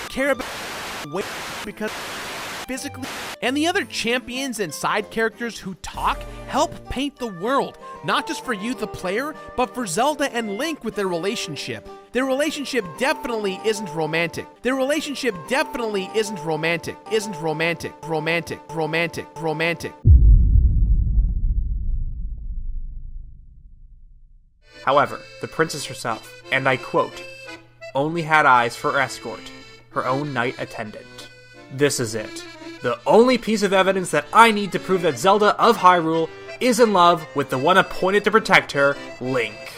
care about way because physically, and the other champions and side characters who talk help paint the world, not just for you, the player, but for Zelda and Link with their relationship. Their relationship definitely isn't romantic. Their relationship definitely isn't romantic. Romantic. However, the princess herself, and I quote, only had eyes for her escort, her own knight attendant. This is it. The only piece of evidence that I need to prove that Zelda of Hyrule is in love with the one appointed to protect her, Link.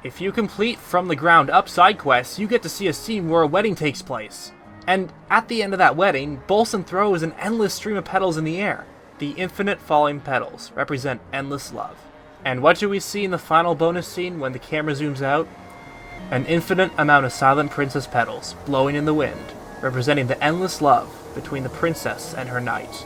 If you complete From the Ground Up side quests, you get to see a scene where a wedding takes place. And at the end of that wedding, Bolson throws an endless stream of petals in the air. The infinite falling petals represent endless love. And what do we see in the final bonus scene when the camera zooms out? An infinite amount of silent princess petals blowing in the wind, representing the endless love between the princess and her knight.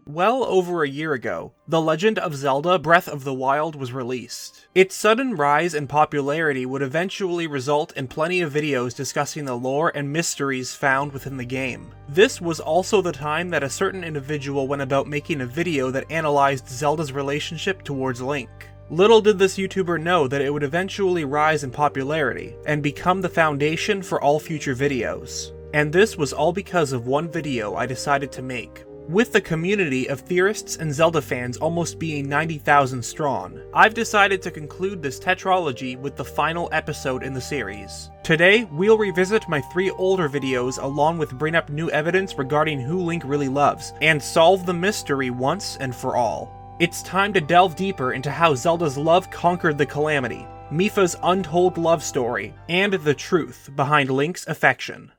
Well over a year ago, The Legend of Zelda Breath of the Wild was released. Its sudden rise in popularity would eventually result in plenty of videos discussing the lore and mysteries found within the game. This was also the time that a certain individual went about making a video that analyzed Zelda's relationship towards Link. Little did this YouTuber know that it would eventually rise in popularity, and become the foundation for all future videos. And this was all because of one video I decided to make. With the community of theorists and Zelda fans almost being 90,000 strong, I've decided to conclude this tetralogy with the final episode in the series. Today, we'll revisit my 3 older videos along with bring up new evidence regarding who Link really loves, and solve the mystery once and for all. It's time to delve deeper into how Zelda's love conquered the Calamity, Mipha's untold love story, and the truth behind Link's affection.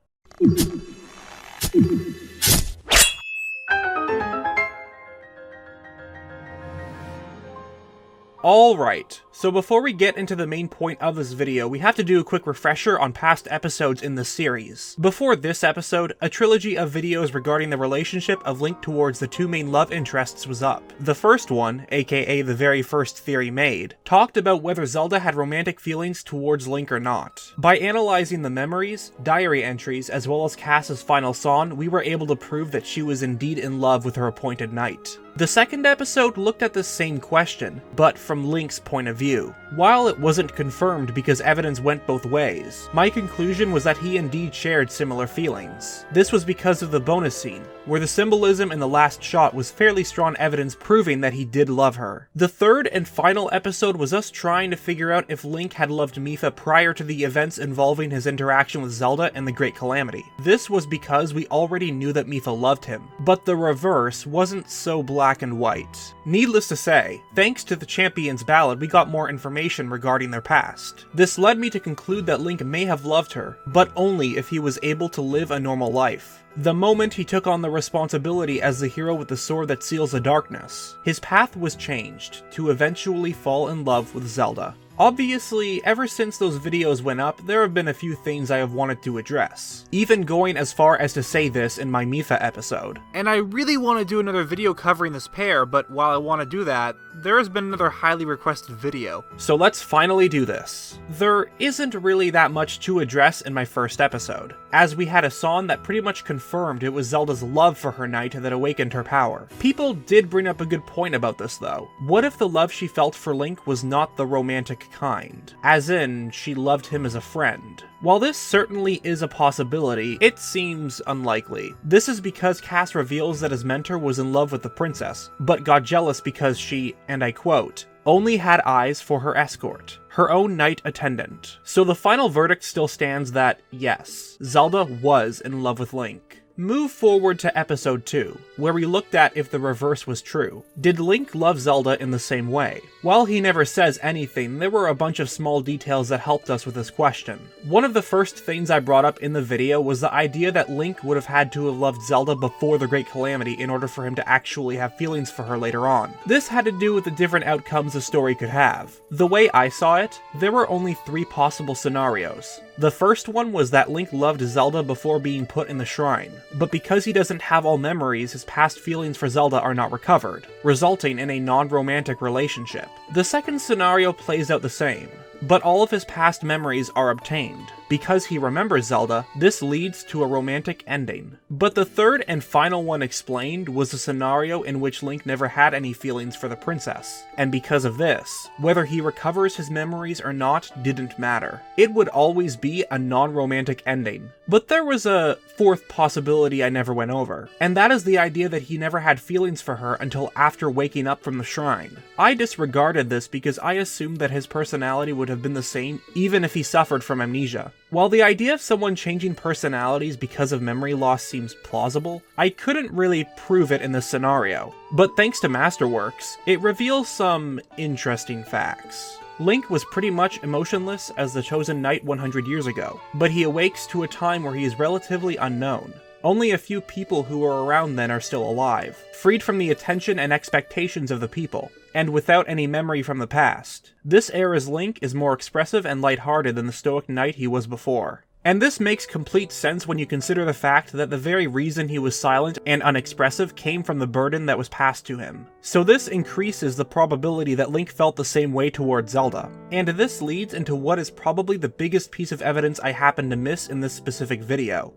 Alright, so before we get into the main point of this video, we have to do a quick refresher on past episodes in the series. Before this episode, a trilogy of videos regarding the relationship of Link towards the 2 main love interests was up. The first one, aka the very first theory made, talked about whether Zelda had romantic feelings towards Link or not. By analyzing the memories, diary entries, as well as Cass's final song, we were able to prove that she was indeed in love with her appointed knight. The second episode looked at this same question, but from Link's point of view. While it wasn't confirmed because evidence went both ways, my conclusion was that he indeed shared similar feelings. This was because of the bonus scene, where the symbolism in the last shot was fairly strong evidence proving that he did love her. The third and final episode was us trying to figure out if Link had loved Mipha prior to the events involving his interaction with Zelda and the Great Calamity. This was because we already knew that Mipha loved him, but the reverse wasn't so black and white. Needless to say, thanks to the Champion's Ballad, we got more information regarding their past. This led me to conclude that Link may have loved her, but only if he was able to live a normal life. The moment he took on the responsibility as the hero with the sword that seals the darkness, his path was changed to eventually fall in love with Zelda. Obviously, ever since those videos went up, there have been a few things I have wanted to address, even going as far as to say this in my Mipha episode. And I really want to do another video covering this pair, but while I want to do that, there has been another highly requested video. So let's finally do this. There isn't really that much to address in my first episode, as we had a song that pretty much confirmed it was Zelda's love for her knight that awakened her power. People did bring up a good point about this though. What if the love she felt for Link was not the romantic kind, as in she loved him as a friend? While this certainly is a possibility, it seems unlikely. This is because Cass reveals that his mentor was in love with the princess, but got jealous because she, and I quote, only had eyes for her escort, her own knight attendant. So the final verdict still stands that, yes, Zelda was in love with Link. Move forward to episode 2, where we looked at if the reverse was true. Did Link love Zelda in the same way? While he never says anything, there were a bunch of small details that helped us with this question. One of the first things I brought up in the video was the idea that Link would have had to have loved Zelda before the Great Calamity in order for him to actually have feelings for her later on. This had to do with the different outcomes the story could have. The way I saw it, there were only 3 possible scenarios. The first one was that Link loved Zelda before being put in the shrine, but because he doesn't have all memories, his past feelings for Zelda are not recovered, resulting in a non-romantic relationship. The second scenario plays out the same. but all of his past memories are obtained. Because he remembers Zelda, this leads to a romantic ending. But the third and final one explained was a scenario in which Link never had any feelings for the princess. And because of this, whether he recovers his memories or not didn't matter. It would always be a non-romantic ending. But there was a fourth possibility I never went over, and that is the idea that he never had feelings for her until after waking up from the shrine. I disregarded this because I assumed that his personality would have been the same even if he suffered from amnesia. While the idea of someone changing personalities because of memory loss seems plausible, I couldn't really prove it in this scenario. But thanks to Masterworks, it reveals some interesting facts. Link was pretty much emotionless as the Chosen Knight 100 years ago, but he awakes to a time where he is relatively unknown. Only a few people who were around then are still alive, freed from the attention and expectations of the people, and without any memory from the past. This era's Link is more expressive and lighthearted than the stoic knight he was before. And this makes complete sense when you consider the fact that the very reason he was silent and unexpressive came from the burden that was passed to him. So this increases the probability that Link felt the same way towards Zelda. And this leads into what is probably the biggest piece of evidence I happened to miss in this specific video.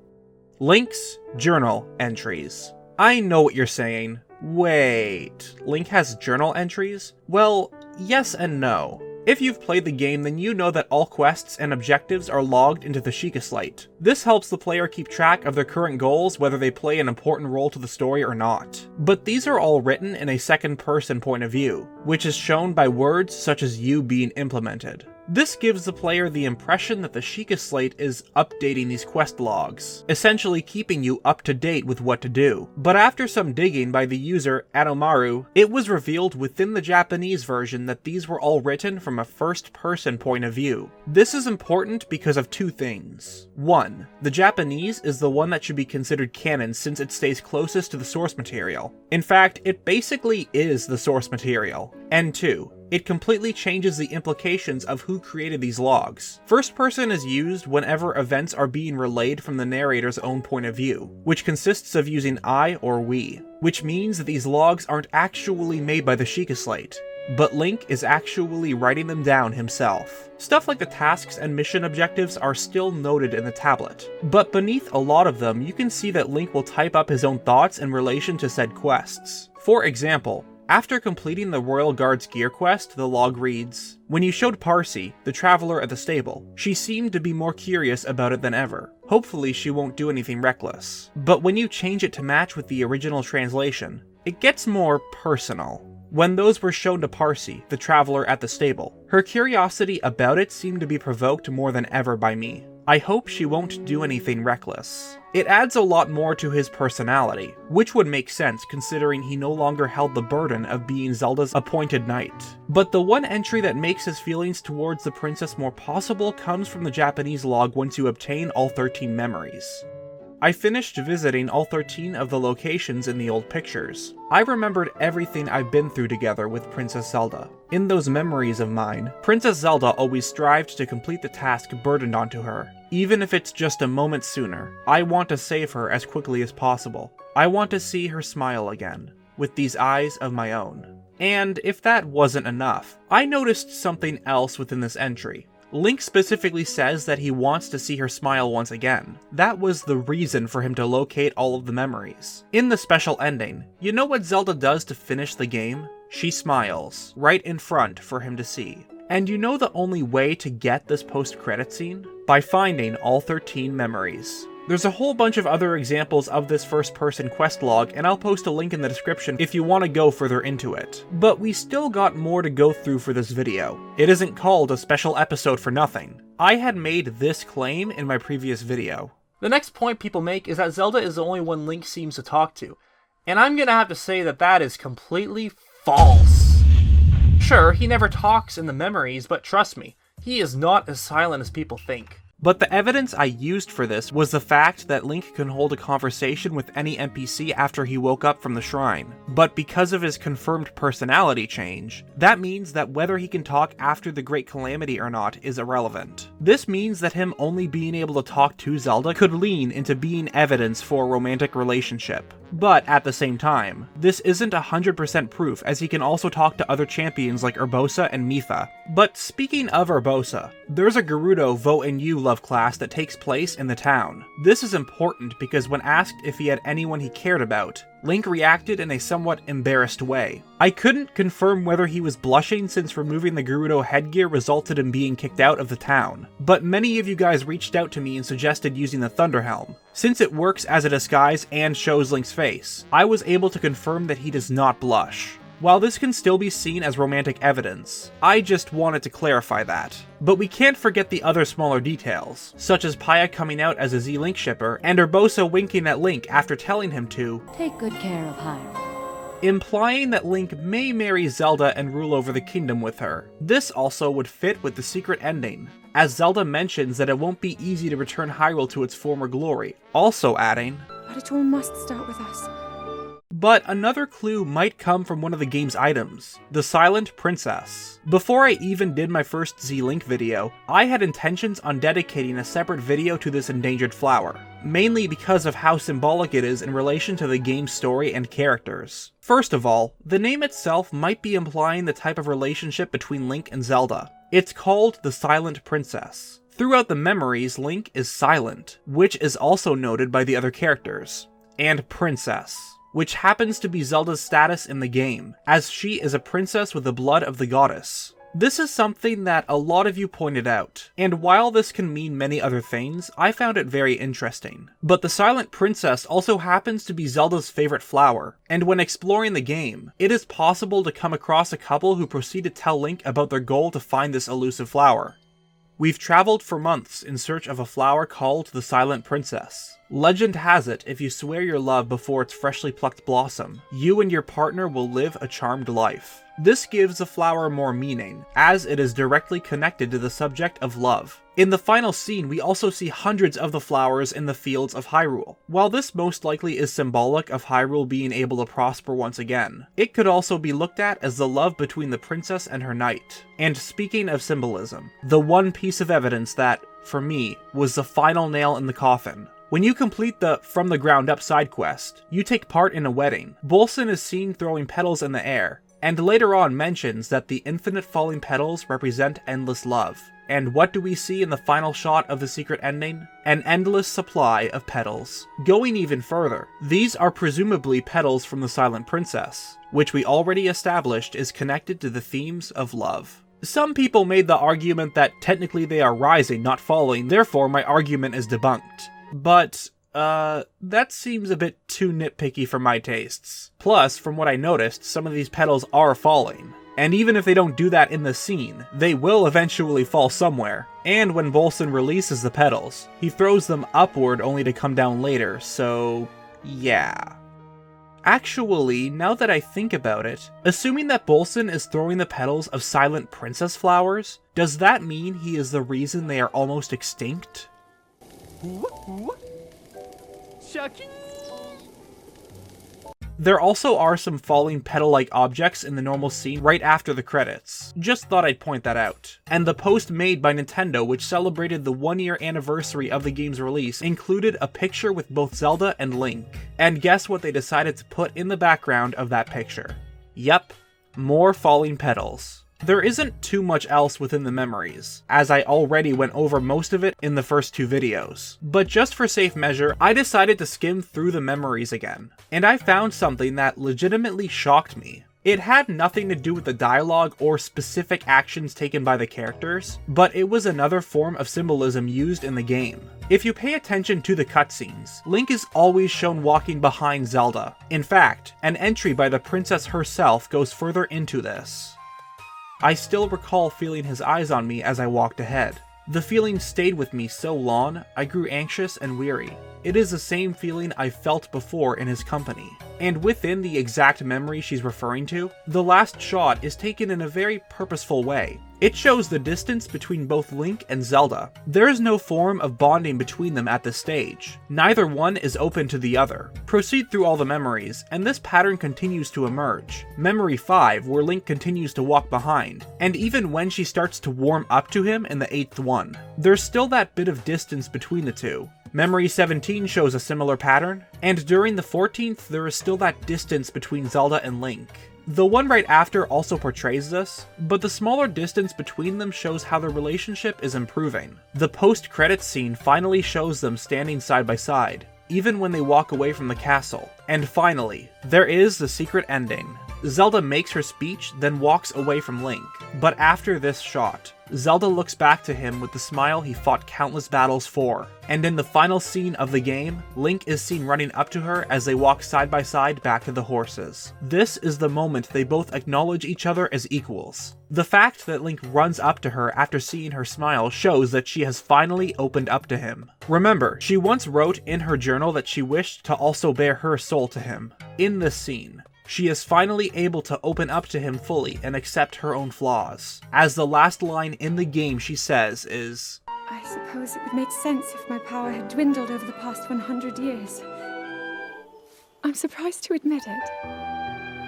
Link's journal entries. I know what you're saying. Wait, Link has journal entries? Well, yes and no. If you've played the game, then you know that all quests and objectives are logged into the Sheikah Slate. This helps the player keep track of their current goals, whether they play an important role to the story or not. But these are all written in a second-person point of view, which is shown by words such as "you" being implemented. This gives the player the impression that the Sheikah Slate is updating these quest logs, essentially keeping you up to date with what to do. But after some digging by the user Anomaru, it was revealed within the Japanese version that these were all written from a first-person point of view. This is important because of two things. One, the Japanese is the one that should be considered canon since it stays closest to the source material. In fact, it basically is the source material. And two, it completely changes the implications of who created these logs. First person is used whenever events are being relayed from the narrator's own point of view, which consists of using I or we, which means that these logs aren't actually made by the Sheikah Slate, but Link is actually writing them down himself. Stuff like the tasks and mission objectives are still noted in the tablet, but beneath a lot of them you can see that Link will type up his own thoughts in relation to said quests. For example, after completing the Royal Guard's gear quest, the log reads, "When you showed Parsi, the traveler at the stable, she seemed to be more curious about it than ever. Hopefully she won't do anything reckless. But when you change it to match with the original translation, it gets more personal. When those were shown to Parsi, the traveler at the stable, her curiosity about it seemed to be provoked more than ever by me. I hope she won't do anything reckless." It adds a lot more to his personality, which would make sense considering he no longer held the burden of being Zelda's appointed knight. But the one entry that makes his feelings towards the princess more possible comes from the Japanese log once you obtain all 13 memories. I finished visiting all 13 of the locations in the old pictures. I remembered everything I've been through together with Princess Zelda. In those memories of mine, Princess Zelda always strived to complete the task burdened onto her. Even if it's just a moment sooner, I want to save her as quickly as possible. I want to see her smile again, with these eyes of my own. And if that wasn't enough, I noticed something else within this entry. Link specifically says that he wants to see her smile once again. That was the reason for him to locate all of the memories. In the special ending, you know what Zelda does to finish the game? She smiles, right in front for him to see. And you know the only way to get this post-credit scene? By finding all 13 memories. There's a whole bunch of other examples of this first-person quest log, and I'll post a link in the description if you want to go further into it. But we still got more to go through for this video. It isn't called a special episode for nothing. I had made this claim in my previous video. The next point people make is that Zelda is the only one Link seems to talk to, and I'm gonna have to say that that is completely false. Sure, he never talks in the memories, but trust me, he is not as silent as people think. But the evidence I used for this was the fact that Link can hold a conversation with any NPC after he woke up from the shrine. But because of his confirmed personality change, that means that whether he can talk after the Great Calamity or not is irrelevant. This means that him only being able to talk to Zelda could lean into being evidence for a romantic relationship. But at the same time, this isn't 100% proof, as he can also talk to other champions like Urbosa and Mipha. But speaking of Urbosa, there's a Gerudo Vote and You love class that takes place in the town. This is important because when asked if he had anyone he cared about, Link reacted in a somewhat embarrassed way. I couldn't confirm whether he was blushing since removing the Gerudo headgear resulted in being kicked out of the town, but many of you guys reached out to me and suggested using the Thunder Helm. Since it works as a disguise and shows Link's face, I was able to confirm that he does not blush. While this can still be seen as romantic evidence, I just wanted to clarify that. But we can't forget the other smaller details, such as Paya coming out as a Zelink shipper, and Urbosa winking at Link after telling him to take good care of Hyrule, implying that Link may marry Zelda and rule over the kingdom with her. This also would fit with the secret ending, as Zelda mentions that it won't be easy to return Hyrule to its former glory, also adding, but it all must start with us. But another clue might come from one of the game's items, the Silent Princess. Before I even did my first Zelink video, I had intentions on dedicating a separate video to this endangered flower, mainly because of how symbolic it is in relation to the game's story and characters. First of all, the name itself might be implying the type of relationship between Link and Zelda. It's called the Silent Princess. Throughout the memories, Link is silent, which is also noted by the other characters, and Princess, which happens to be Zelda's status in the game, as she is a princess with the blood of the goddess. This is something that a lot of you pointed out, and while this can mean many other things, I found it very interesting. But the Silent Princess also happens to be Zelda's favorite flower, and when exploring the game, it is possible to come across a couple who proceed to tell Link about their goal to find this elusive flower. We've traveled for months in search of a flower called the Silent Princess. Legend has it, if you swear your love before its freshly plucked blossom, you and your partner will live a charmed life. This gives the flower more meaning, as it is directly connected to the subject of love. In the final scene, we also see hundreds of the flowers in the fields of Hyrule. While this most likely is symbolic of Hyrule being able to prosper once again, it could also be looked at as the love between the princess and her knight. And speaking of symbolism, the one piece of evidence that, for me, was the final nail in the coffin. When you complete the From the Ground Up side quest, you take part in a wedding. Bolson is seen throwing petals in the air, and later on mentions that the infinite falling petals represent endless love. And what do we see in the final shot of the secret ending? An endless supply of petals. Going even further, these are presumably petals from the Silent Princess, which we already established is connected to the themes of love. Some people made the argument that technically they are rising, not falling, therefore my argument is debunked. But, that seems a bit too nitpicky for my tastes. Plus, from what I noticed, some of these petals are falling. And even if they don't do that in the scene, they will eventually fall somewhere. And when Bolson releases the petals, he throws them upward only to come down later, so yeah. Actually, now that I think about it, assuming that Bolson is throwing the petals of Silent Princess flowers, does that mean he is the reason they are almost extinct? There also are some falling petal-like objects in the normal scene right after the credits. Just thought I'd point that out. And the post made by Nintendo, which celebrated the 1-year anniversary of the game's release, included a picture with both Zelda and Link. And guess what they decided to put in the background of that picture? Yep, more falling petals. There isn't too much else within the memories, as I already went over most of it in the first 2 videos. But just for safe measure, I decided to skim through the memories again, and I found something that legitimately shocked me. It had nothing to do with the dialogue or specific actions taken by the characters, but it was another form of symbolism used in the game. If you pay attention to the cutscenes, Link is always shown walking behind Zelda. In fact, an entry by the princess herself goes further into this. I still recall feeling his eyes on me as I walked ahead. The feeling stayed with me so long, I grew anxious and weary. It is the same feeling I felt before in his company. And within the exact memory she's referring to, the last shot is taken in a very purposeful way, It shows the distance between both Link and Zelda. There is no form of bonding between them at this stage. Neither one is open to the other. Proceed through all the memories, and this pattern continues to emerge. Memory 5, where Link continues to walk behind, and even when she starts to warm up to him in the 8th one, there's still that bit of distance between the two. Memory 17 shows a similar pattern, and during the 14th there is still that distance between Zelda and Link. The one right after also portrays this, but the smaller distance between them shows how their relationship is improving. The post-credits scene finally shows them standing side by side, even when they walk away from the castle. And finally, there is the secret ending. Zelda makes her speech, then walks away from Link. But after this shot, Zelda looks back to him with the smile he fought countless battles for. And in the final scene of the game, Link is seen running up to her as they walk side by side back to the horses. This is the moment they both acknowledge each other as equals. The fact that Link runs up to her after seeing her smile shows that she has finally opened up to him. Remember, she once wrote in her journal that she wished to also bare her soul to him. In this scene, she is finally able to open up to him fully and accept her own flaws. As the last line in the game she says is, I suppose it would make sense if my power had dwindled over the past 100 years. I'm surprised to admit it,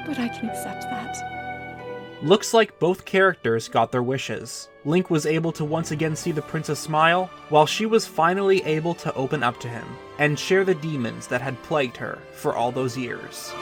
but I can accept that. Looks like both characters got their wishes. Link was able to once again see the princess smile, while she was finally able to open up to him and share the demons that had plagued her for all those years.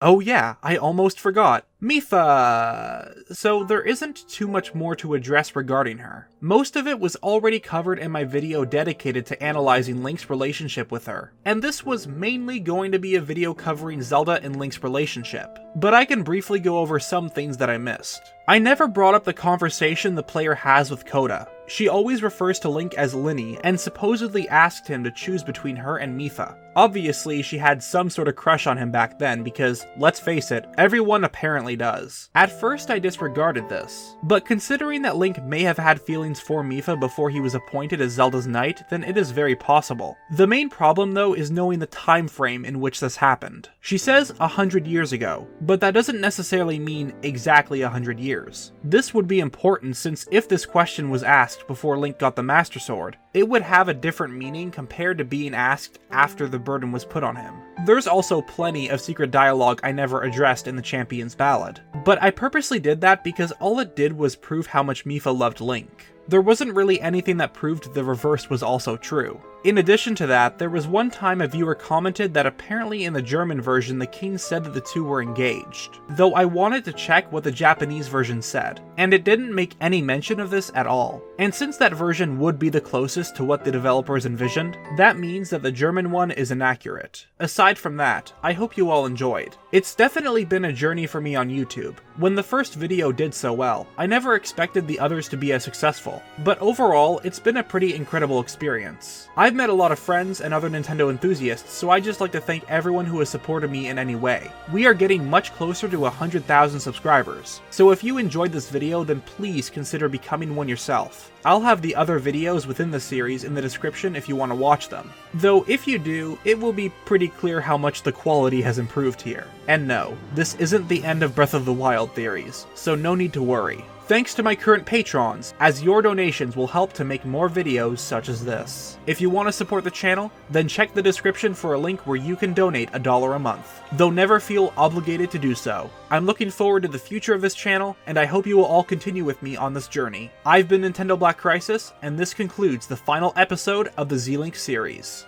Oh yeah, I almost forgot. Mipha! So there isn't too much more to address regarding her. Most of it was already covered in my video dedicated to analyzing Link's relationship with her, and this was mainly going to be a video covering Zelda and Link's relationship, but I can briefly go over some things that I missed. I never brought up the conversation the player has with Coda. She always refers to Link as Linny, and supposedly asked him to choose between her and Mipha. Obviously, she had some sort of crush on him back then because, let's face it, everyone apparently does. At first I disregarded this, but considering that Link may have had feelings for Mipha before he was appointed as Zelda's knight, then it is very possible. The main problem though is knowing the time frame in which this happened. She says 100 years ago, but that doesn't necessarily mean exactly 100 years. This would be important since if this question was asked before Link got the Master Sword, it would have a different meaning compared to being asked after the burden was put on him. There's also plenty of secret dialogue I never addressed in the Champion's Ballad, but I purposely did that because all it did was prove how much Mipha loved Link. There wasn't really anything that proved the reverse was also true. In addition to that, there was one time a viewer commented that apparently in the German version the king said that the two were engaged, though I wanted to check what the Japanese version said, and it didn't make any mention of this at all. And since that version would be the closest to what the developers envisioned, that means that the German one is inaccurate. Aside from that, I hope you all enjoyed. It's definitely been a journey for me on YouTube. When the first video did so well, I never expected the others to be as successful, but overall, it's been a pretty incredible experience. I've met a lot of friends and other Nintendo enthusiasts, so I just like to thank everyone who has supported me in any way. We are getting much closer to 100,000 subscribers, so if you enjoyed this video, then please consider becoming one yourself. I'll have the other videos within the series in the description if you want to watch them. Though if you do, it will be pretty clear how much the quality has improved here. And no, this isn't the end of Breath of the Wild theories, so no need to worry. Thanks to my current patrons, as your donations will help to make more videos such as this. If you want to support the channel, then check the description for a link where you can donate $1 a month, though never feel obligated to do so. I'm looking forward to the future of this channel, and I hope you will all continue with me on this journey. I've been Nintendo Black Crisis, and this concludes the final episode of the Zelink series.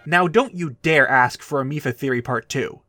Now don't you dare ask for a Mipha Theory Part 2.